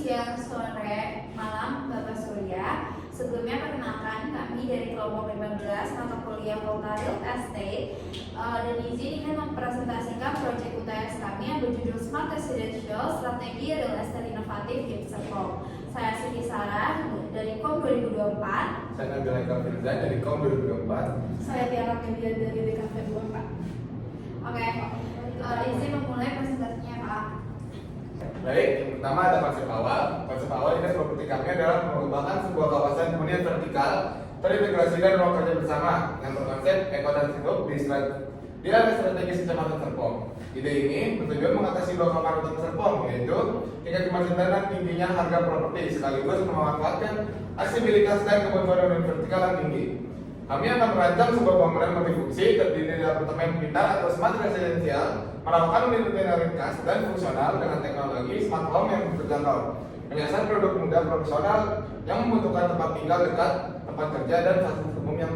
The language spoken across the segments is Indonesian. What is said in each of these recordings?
siang, sore, malam, Bapak Surya. Sebelumnya perkenalkan kami dari kelompok 15 mata kuliah Fakultas Real Estate dan izinkan mempresentasikan proyek UTS kami yang berjudul Smart Residential Strategi Real Estate Inovatif di Serpong. Saya Siti Sarah dari KOM 2024. Saya Nabila Eka Firza dari KOM 2024. Saya Tiara Media dari DKV 24. Oke, izin memulai presentasinya Pak. Baik, yang pertama ada konsep awal. Konsep awal ini properti kami adalah mengembangkan sebuah kawasan hunian vertikal terintegrasikan ruang kerja bersama yang berkonsep eko dan hidup di area strategis Kecamatan Serpong. Ide ini bertujuan mengatasi dua kemarauan Serpong, yaitu tingkat kemacetan dan tingginya harga properti sekaligus memanfaatkan aksesibilitas dan kebutuhan hunian vertikal yang tinggi. Kami akan merancang sebuah bangunan multifungsi terdiri dari apartemen pintar atau smart residential, menawarkan unit-unit ringkas dan fungsional dengan teknologi smart home yang terjangkau, menyasar produk muda profesional yang membutuhkan tempat tinggal dekat tempat kerja dan fasilitas umum yang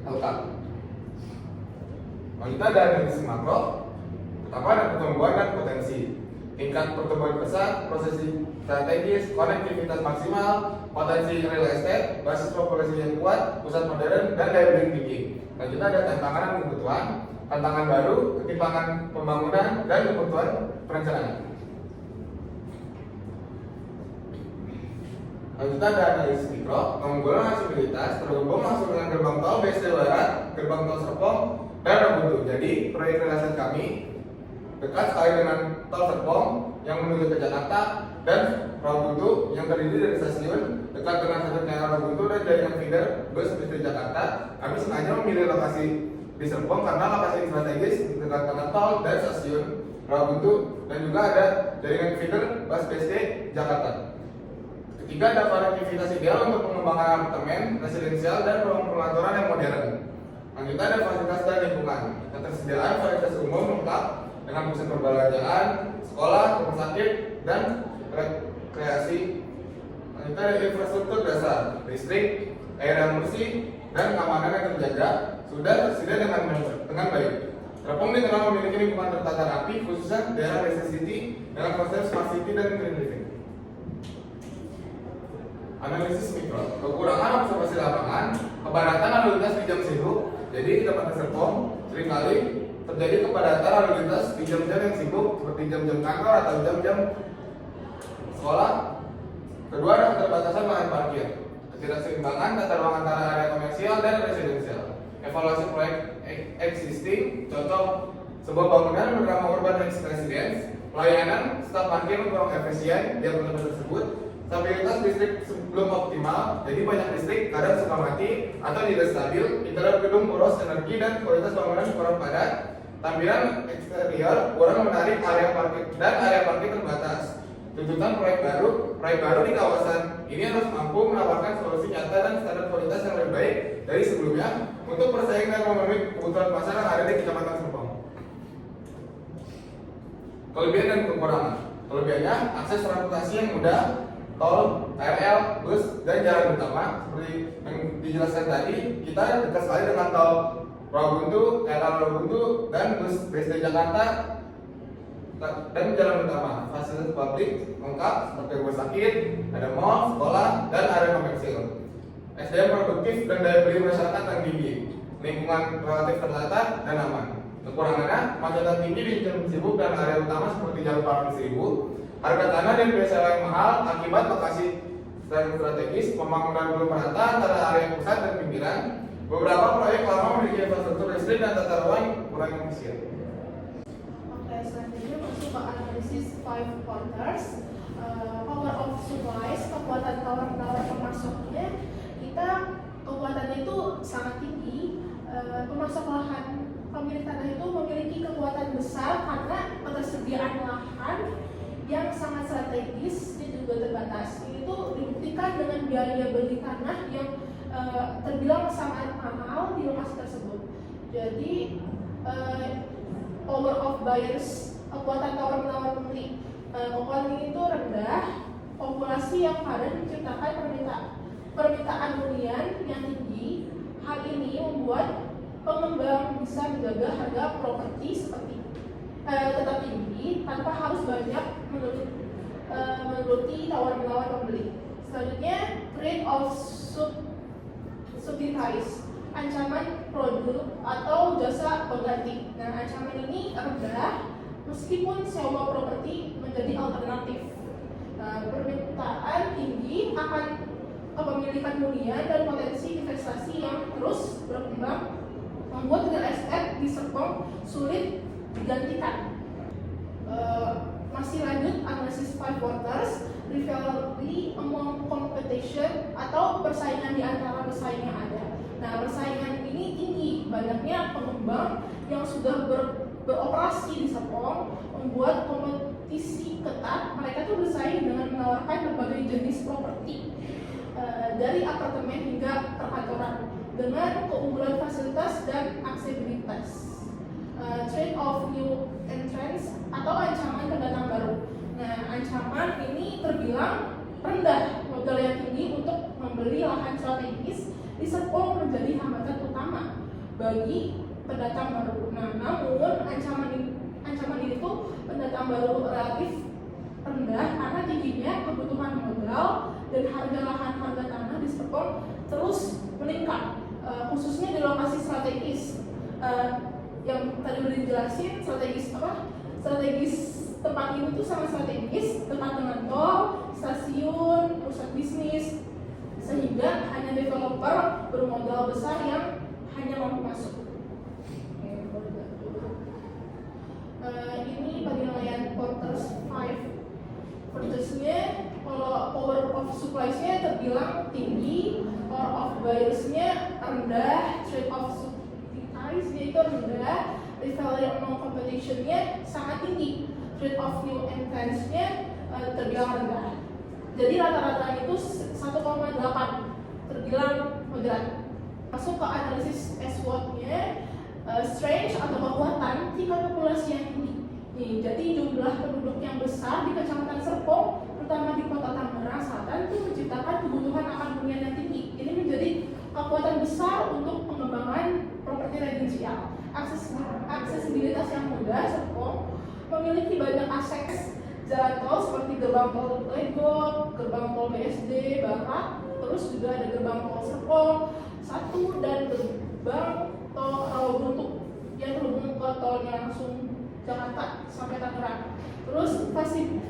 lengkap. Kita ada analisis makro, pertama ada pertumbuhan dan potensi, tingkat pertumbuhan besar, prosesi strategis, konektivitas maksimal, potensi real estate, basis populasi yang kuat, pusat modern, dan daya beli tinggi. Kita ada tantangan dan kebutuhan, tantangan baru, ketimpangan pembangunan, dan kebutuhan perencanaan. Kita ada analisis mikro, mengunggulkan aksesibilitas, terhubung langsung dengan gerbang tol BSD Barat, gerbang tol Serpong, dan Rawabuntu. Jadi, proyek relasi kami dekat sekali dengan tol Serpong yang menuju ke Jakarta dan Rawabuntu yang terdiri dari stasiun dekat dengan stasiun Rawabuntu dan jaringan feeder bus di Jakarta. Kami sengaja memilih lokasi di Serpong karena lokasi strategis dekat dengan tol dan stasiun Rawabuntu dan juga ada jaringan feeder bus BSD Jakarta. Ketiga, ada konektivitas ideal untuk pengembangan apartemen, residensial, dan ruang pengaturan yang modern. Selanjutnya ada fasilitas dan lingkungan. Ketersediaan fasilitas umum lengkap dengan pusat perbelanjaan, sekolah, rumah sakit, dan rekreasi. Selanjutnya ada infrastruktur dasar, listrik, air yang bersih, dan keamanan yang terjaga sudah tersedia dengan baik. Serpong dikenal memiliki lingkungan tertata rapi, khususnya daerah Desa City dengan konsep smart city dan green living. Analisis mikro, kekurangan observasi lapangan, kepadatan lalu lintas di jam sibuk. Jadi di tempat Serpong seringkali terjadi kepadatan lalu lintas di jam-jam yang sibuk seperti jam-jam kantor atau jam-jam sekolah. Kedua, ada keterbatasan lahan parkir, ketidakseimbangan tata ruang antara area komersial dan residensial. Evaluasi proyek existing, contoh sebuah bangunan bernama Urban Residence, pelayanan staf parkir kurang efisien di apartemen tersebut. Stabilitas listrik belum optimal, jadi banyak listrik kadang suka mati atau tidak stabil. Interior gedung boros energi dan kualitas bangunan kurang padat. Tampilan eksterior kurang menarik, area parkir terbatas. Tuntutan proyek baru di kawasan ini harus mampu menawarkan solusi nyata dan standar kualitas yang lebih baik dari sebelumnya untuk bersaing dan memenuhi kebutuhan pasar yang ada di Kecamatan Serpong. Kelebihan dan kekurangan. Kelebihannya akses transportasi yang mudah, tol, KRL, bus, dan jalan utama. Seperti yang dijelaskan tadi, kita dekat sekali dengan tol Rawabuntu, KRL Rawabuntu, dan bus BSD Jakarta dan jalan utama. Fasilitas publik lengkap seperti rumah sakit, ada mall, sekolah, dan area komersil. SDM produktif dan daya beli masyarakat yang tinggi. Lingkungan relatif tertata dan aman. Kekurangannya, kemacetan tinggi di jam sibuk dan area utama seperti Jalan Pahlawan 1000. Harga tanah dan biaya sewa yang mahal akibat lokasi strategis, pembangunan belum merata antara area pusat dan pinggiran. Beberapa proyek lama memiliki infrastruktur listrik dan tata ruang kurang efisien. Oke, selanjutnya masuk ke analisis 5 pointers. Power of supplies, kekuatan tawar-menawar pemasoknya. Kekuatannya itu sangat tinggi. Pemasok lahan pemilik tanah itu memiliki kekuatan besar karena ketersediaan lahan yang sangat strategis dan juga terbatas. Ini tuh dibuktikan dengan biaya beli tanah yang terbilang sangat mahal di lokasi tersebut. Jadi power of buyers, kekuatan tawar menawar pembeli, kekuatan ini itu rendah. Populasi yang padat menciptakan permintaan hunian yang tinggi. Hal ini membuat pengembang bisa menjaga harga properti tetap tinggi tanpa harus banyak menurut growthy tawar-menawar pembeli. Selanjutnya trade of subsidies, ancaman produk atau jasa pengganti. Nah, ancaman ini rendah meskipun sewa properti menjadi alternatif. Permintaan tinggi akan kepemilikan hunian dan potensi investasi yang terus berkembang membuat real estate di Serpong sulit digantikan. Masih lanjut analisis five waters, rivalry among competition atau persaingan di antara pesaing yang ada. Nah, persaingan ini tinggi, banyaknya pengembang yang sudah beroperasi di Serpong membuat kompetisi ketat. Mereka tuh bersaing dengan menawarkan berbagai jenis properti dari apartemen hingga perkantoran dengan keunggulan fasilitas dan aksesibilitas. Trade of new entrants atau ancaman pendatang baru. Nah, ancaman ini terbilang rendah, modal yang tinggi untuk membeli lahan strategis di Serpong menjadi hambatan utama bagi pendatang baru. Nah, namun ancaman ini tuh pendatang baru relatif rendah karena tingginya kebutuhan modal dan harga tanah di Serpong terus meningkat, khususnya di lokasi strategis. Yang tadi udah dijelasin strategis tempat ini tuh sangat strategis, tempat dengan tol, stasiun, pusat bisnis, sehingga hanya developer bermodal besar yang hanya mampu masuk. Ini penilaian quarters 5 quarters-nya, kalau power of supply-nya terbilang tinggi, power of buyers-nya rendah, trade of subsidies-nya itu rendah, rivalry among competition-nya sangat tinggi, trade of new entrants-nya terbilang rendah. Jadi rata-rata itu 1,8, terbilang moderat. Masuk ke analisis SWOT-nya, strength atau kekuatan tingkat populasi yang tinggi. Nih, jadi jumlah penduduk yang besar di Kecamatan Serpong, terutama di Kota Tangerang Selatan, itu menciptakan kebutuhan akan hunian yang tinggi. Ini menjadi kekuatan besar untuk pengembangan properti residensial. Aksesibilitas yang mudah, Serpong memiliki banyak akses jalan tol seperti gerbang tol Legok, gerbang tol BSD Barat, terus juga ada gerbang tol Serpong 1 dan gerbang tol Rawabuntu yang terhubung ke tolnya langsung Jakarta sampai Tangerang. Terus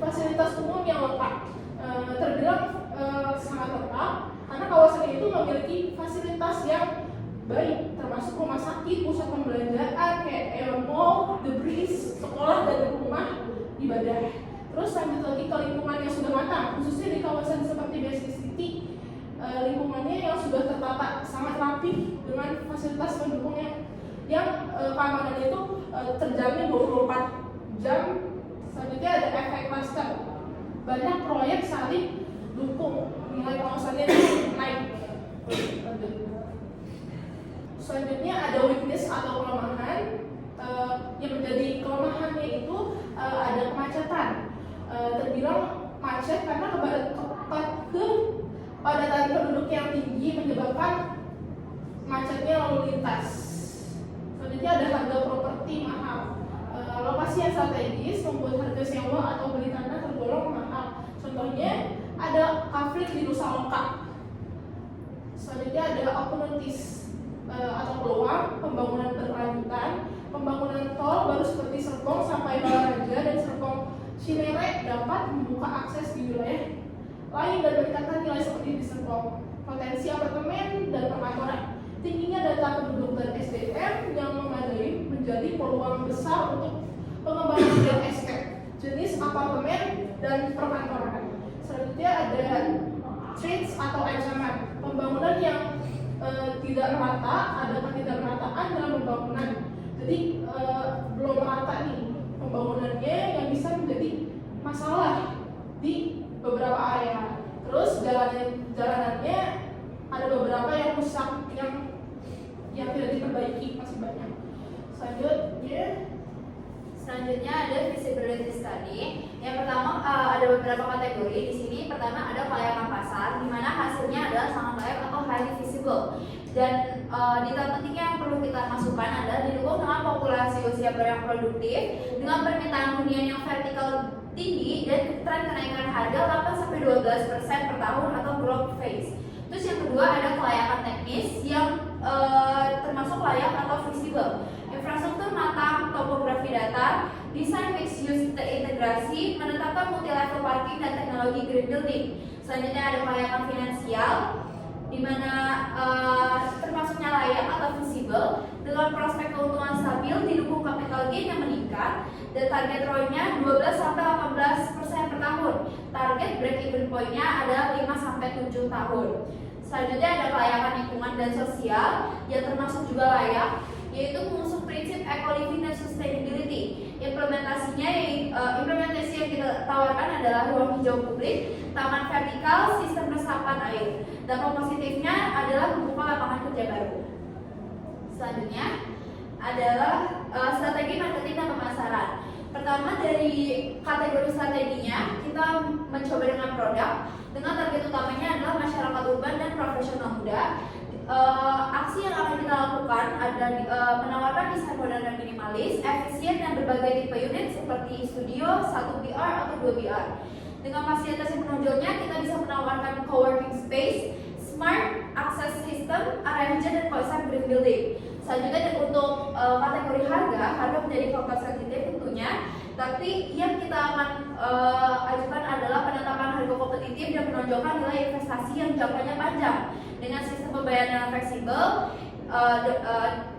fasilitas umum yang lengkap, terbilang sangat lengkap karena kawasan itu memiliki fasilitas yang baik, termasuk rumah sakit, pusat pembelanjaan kayak mall, The Breeze, sekolah dan rumah ibadah. Terus lanjut lagi ke lingkungan yang sudah matang, khususnya di kawasan seperti Basic City, lingkungannya yang sudah tertata sangat rapi dengan fasilitas pendukung yang keamanannya itu terjamin 24 jam. Selanjutnya ada efek cluster, banyak proyek saling dukung, nilai kawasannya naik. Selanjutnya ada weakness atau kelemahan, yang menjadi kelemahannya itu ada kemacetan. Terbilang macet karena kepadatan penduduk yang tinggi menyebabkan macetnya lalu lintas. Selanjutnya ada harga properti mahal. Lokasi yang strategis membuat harga sewa atau beli tanah tergolong mahal. Contohnya ada konflik di Nusa Loka. Selanjutnya ada opportunities atau peluang pembangunan berkelanjutan. Pembangunan tol baru seperti Serpong sampai Balaraja dan Serpong Cinere dapat membuka akses di wilayah lain dan meningkatkan nilai seperti di Serpong. Potensi apartemen dan perkantoran. Tingginya data penduduk dan SDM yang memadai menjadi peluang besar untuk pengembangan real estate, jenis apartemen dan perkantoran. Selanjutnya ada threats atau ancaman, pembangunan yang tidak merata, ada ketidakmerataan dalam pembangunan. Jadi belum merata nih pembangunannya yang bisa menjadi masalah di beberapa area. Terus jalanannya ada beberapa yang rusak, yang tidak diperbaiki, masih banyak. Selanjutnya ada visibility study. Yang pertama ada beberapa kategori di sini. Pertama ada pelayanan pasar, di mana hasilnya adalah sangat layak atau highly visible. Dan detail pentingnya yang perlu kita masukkan adalah didukung dengan populasi usia yang produktif, dengan permintaan hunian yang vertikal tinggi dan tren kenaikan harga 8-12% per tahun atau growth phase. Terus yang kedua ada kelayakan teknis yang termasuk layak atau visible. Infrastruktur matang, topografi datar, desain mixed use terintegrasi, menetapkan multi level parking dan teknologi green building. Selanjutnya ada kelayakan finansial, di mana termasuknya layak atau visible dengan prospek keuntungan stabil didukung capital gain yang meningkat dan target ROI-nya 12-18% per tahun. Target break even point-nya adalah 5-7 tahun. Selanjutnya ada kelayakan lingkungan dan sosial yang termasuk juga layak, yaitu mengusung prinsip eco-living dan sustainability. Implementasi yang kita tawarkan adalah ruang hijau publik, taman vertikal, sistem resapan air. Dampak positifnya adalah membuka lapangan kerja baru. Selanjutnya adalah strategi marketing dan pemasaran. Pertama, dari kategori strateginya kita mencoba dengan produk dengan target utamanya adalah masyarakat urban dan profesional muda. Aksi yang akan kita lakukan adalah menawarkan desain modern dan minimalis, efisien dan berbagai tipe unit seperti studio, 1BR atau 2BR. Dengan fasilitas yang menonjolnya, kita bisa menawarkan coworking space, smart access system, area hijau dan konsep green building. Selanjutnya untuk kategori harga menjadi faktor sensitif tentunya, tapi yang kita akan ajukan adalah penetapan harga kompetitif dan menonjolkan nilai investasi yang jangkanya panjang dengan sistem pembayaran yang fleksibel.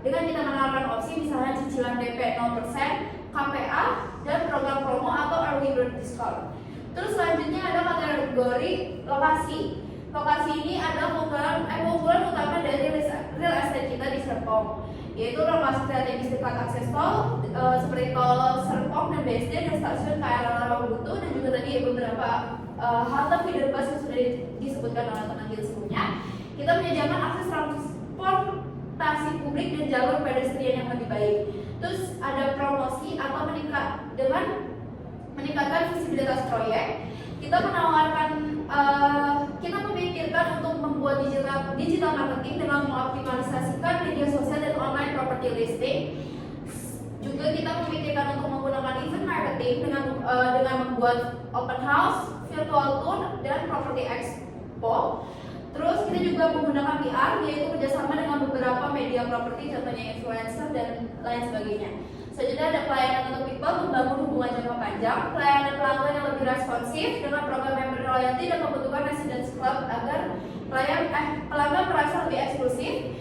Dengan kita menawarkan opsi misalnya cicilan DP 0%, KPA, dan program promo atau early bird discount. Terus selanjutnya ada kategori lokasi. Lokasi ini adalah keunggulan utama dari real estate kita di Serpong, yaitu lokasi strategis dekat akses tol seperti tol Serpong dan BSD dan stasiun KRL Rawabuntu, dan juga tadi beberapa halte feeder bus yang sudah disebutkan oleh teman kita sebelumnya. Kita menyediakan akses transportasi publik dan jalur pedestrian yang lebih baik. Terus ada promosi atau meningkatkan visibilitas proyek. Kita menawarkan, kita memikirkan untuk membuat digital marketing dengan mengoptimalisasikan media sosial dan online property listing. Juga kita memikirkan untuk menggunakan event marketing dengan membuat open house, virtual tour, dan property expo. Terus kita juga menggunakan PR, yaitu kerjasama dengan beberapa media properti, contohnya influencer dan lain sebagainya. Selanjutnya ada pelayanan untuk people, membangun hubungan jangka panjang, pelayanan pelanggan yang lebih responsif dengan program member loyalty dan pembentukan residence club agar pelanggan merasa lebih eksklusif.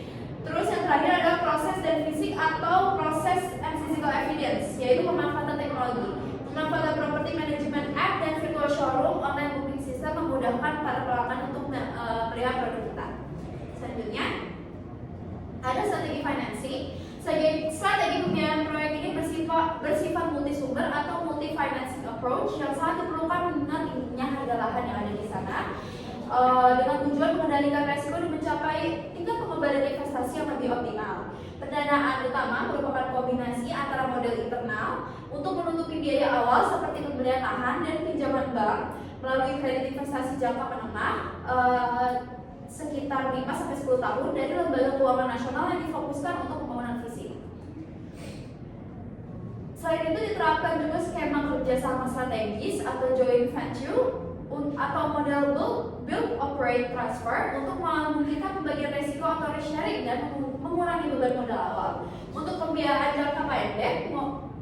Terus yang terakhir ada proses dan fisik atau proses and physical evidence, yaitu pemanfaatan teknologi. Pemanfaatan property management app dan virtual showroom online booking system memudahkan para pelanggan untuk melihat produk kita. Selanjutnya ada strategi financing. Strategi pembiayaan proyek ini bersifat multisumber atau multi financing approach yang sangat diperlukan mengingat tingginya harga lahan yang ada di sana, dengan tujuan mengendalikan resiko dan mencapai tingkat pengembalian investasi yang lebih optimal. Pendanaan utama merupakan kombinasi antara model internal untuk menutupi biaya awal seperti pembelian lahan dan pinjaman bank melalui kredit investasi jangka menengah sekitar 5-10 tahun dari lembaga keuangan nasional yang difokuskan untuk pembangunan fisik. Selain itu diterapkan juga skema kerjasama strategis atau joint venture atau model build, operate, transfer untuk memungkinkan pembagian risiko atau risk sharing dan mengurangi beban modal awal. Untuk pembiayaan jangka pendek,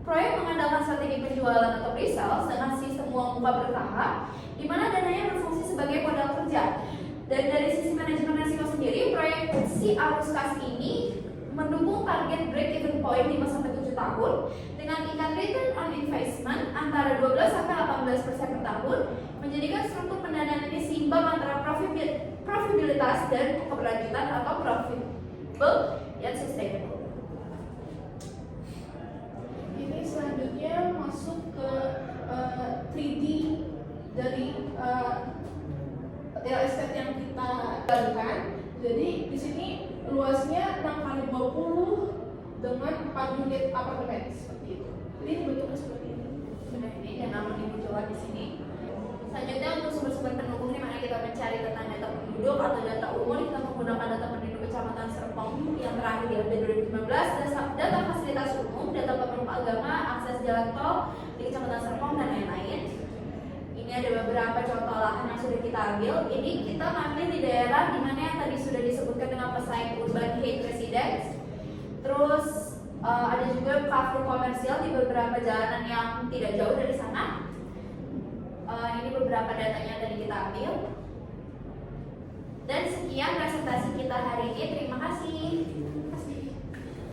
proyek mengandalkan strategi penjualan atau pre-sales dengan sistem uang muka bertahap, di mana dananya berfungsi sebagai modal kerja. Dan dari sisi manajemen risiko sendiri, proyek si arus kas ini mendukung target break even point 5-7 tahun dengan tingkat return on investment antara 12-18% per tahun, menjadikan struktur pendanaan ini seimbang antara profitabilitas dan keberlanjutan atau profitable dan sustainable. Ini selanjutnya masuk ke 3D dari real estate yang kita lakukan. Jadi di sini luasnya 6x20 dengan 4 unit apartemen seperti itu. Jadi ini bentuknya seperti ini. Sudah ini dan namun dimunculkan di sini. Selanjutnya untuk sumber-sumber pendukung di mana kita mencari tentang data penduduk atau data umum, kita menggunakan data penduduk Kecamatan Serpong yang terakhir di update 2015, data fasilitas umum, data pemerintah agama, akses jalan tol di Kecamatan Serpong dan lain-lain. lahan yang sudah kita ambil. Ini kita ngambil di daerah dimana yang tadi sudah disebutkan dengan pesaing urban hate residence. Terus ada juga cover komersial di beberapa jalanan yang tidak jauh dari sana. Ini beberapa datanya yang tadi kita ambil. Dan sekian presentasi kita hari ini. Terima kasih.